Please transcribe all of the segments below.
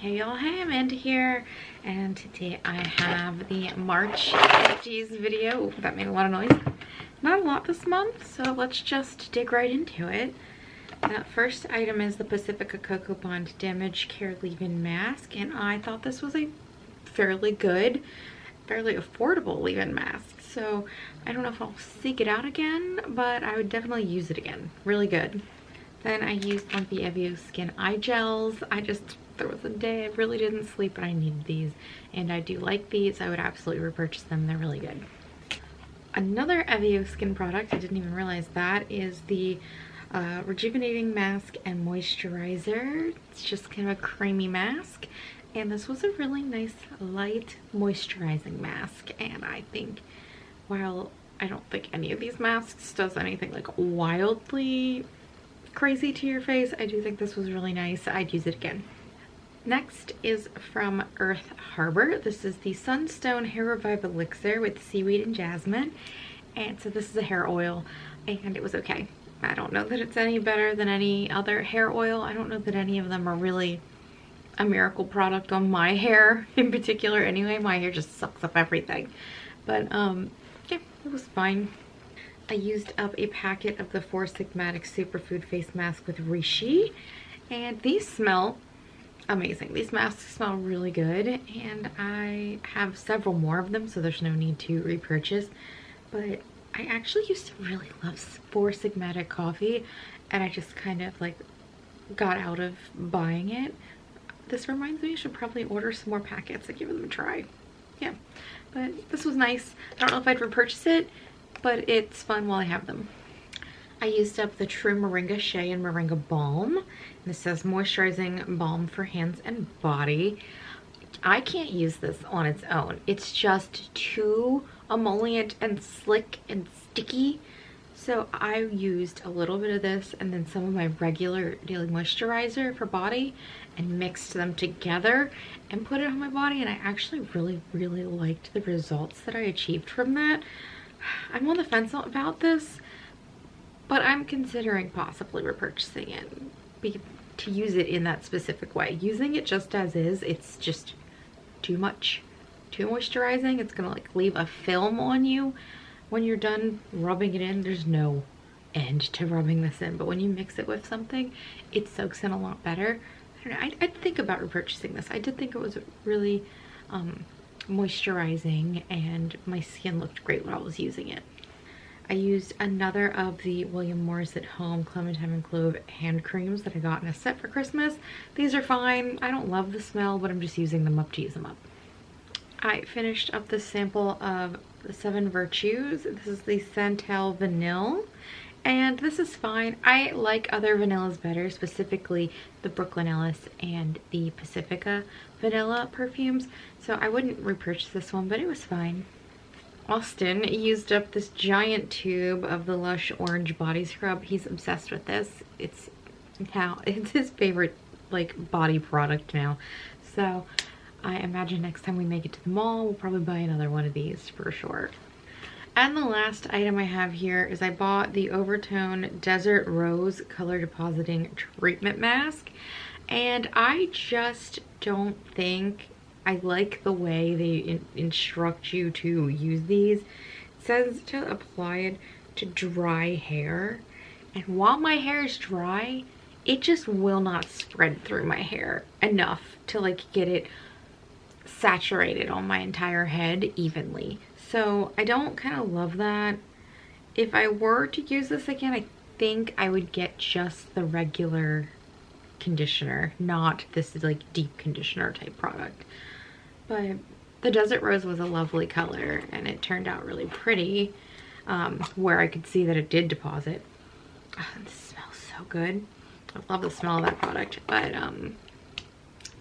Hey y'all, hey, Amanda here, and today I have the March Empties video. Ooh, that made a lot of noise. Not a lot this month, so let's just dig right into it. That first item is the Pacifica Cocoa Bond Damage Care Leave-In Mask, and I thought this was a fairly good, fairly affordable leave-in mask. So I don't know if I'll seek it out again, but I would definitely use it again. Really good. Then I used one of the Evio Skin Eye Gels. There was a day I really didn't sleep and I needed these, and I do like these. I would absolutely repurchase them. They're really good. Another Evio Skin product, I didn't even realize that, is the Rejuvenating Mask and Moisturizer. It's just kind of a creamy mask, and this was a really nice light moisturizing mask. And I think, while I don't think any of these masks does anything like wildly crazy to your face, I do think this was really nice. I'd use it again. Next is from Earth Harbor. This is the Sunstone Hair Revive Elixir with seaweed and jasmine. And so this is a hair oil, and it was okay. I don't know that it's any better than any other hair oil. I don't know that any of them are really a miracle product on my hair in particular. Anyway, my hair just sucks up everything. But yeah, it was fine. I used up a packet of the Four Sigmatic Superfood Face Mask with Reishi, and these smell amazing. These masks smell really good, and I have several more of them, so there's no need to repurchase. But I actually used to really love Four Sigmatic coffee, and I just kind of like got out of buying it. This reminds me I should probably order some more packets and give them a try. Yeah, but this was nice. I don't know if I'd repurchase it, but it's fun while I have them. I used up the True Moringa Shea and Moringa Balm. This says moisturizing balm for hands and body. I can't use this on its own. It's just too emollient and slick and sticky. So I used a little bit of this and then some of my regular daily moisturizer for body and mixed them together and put it on my body, and I actually really liked the results that I achieved from that. I'm on the fence about this, but I'm considering possibly repurchasing it to use it in that specific way. Using it just as is, it's just too much, too moisturizing. It's gonna like leave a film on you when you're done rubbing it in. There's no end to rubbing this in, but when you mix it with something, it soaks in a lot better. I don't know, I'd think about repurchasing this. I did think it was really moisturizing, and my skin looked great when I was using it. I used another of the William Morris at Home Clementine and Clove hand creams that I got in a set for Christmas. These are fine. I don't love the smell, but I'm just using them up to use them up. I finished up the sample of the 7 Virtues. This is the Santal Vanille, and this is fine. I like other vanillas better, specifically the Brooklyn Ellis and the Pacifica vanilla perfumes, so I wouldn't repurchase this one, but it was fine. Austin used up this giant tube of the Lush Orange Body Scrub. He's obsessed with this. It's his favorite like body product now. So I imagine next time we make it to the mall, we'll probably buy another one of these for sure. And the last item I have here is I bought the Overtone Desert Rose Color Depositing Treatment Mask, and I just don't think I like the way they instruct you to use these. It says to apply it to dry hair, and while my hair is dry, it just will not spread through my hair enough to like get it saturated on my entire head evenly. So I don't kind of love that. If I were to use this again, I think I would get just the regular conditioner, not this like deep conditioner type product. But the Desert Rose was a lovely color, and it turned out really pretty, where I could see that it did deposit. Oh, this smells so good. I love the smell of that product, but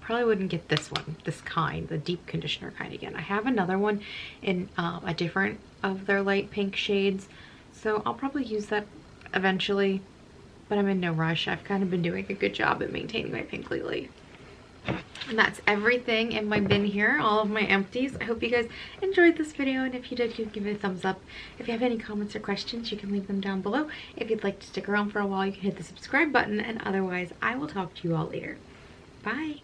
probably wouldn't get this one, this kind, the deep conditioner kind again. I have another one in a different of their light pink shades, so I'll probably use that eventually, but I'm in no rush. I've kind of been doing a good job at maintaining my pink lately. And that's everything in my bin here, all of my empties. I hope you guys enjoyed this video, and if you did, you can give it a thumbs up. If you have any comments or questions, you can leave them down below. If you'd like to stick around for a while, you can hit the subscribe button, and otherwise I will talk to you all later. Bye.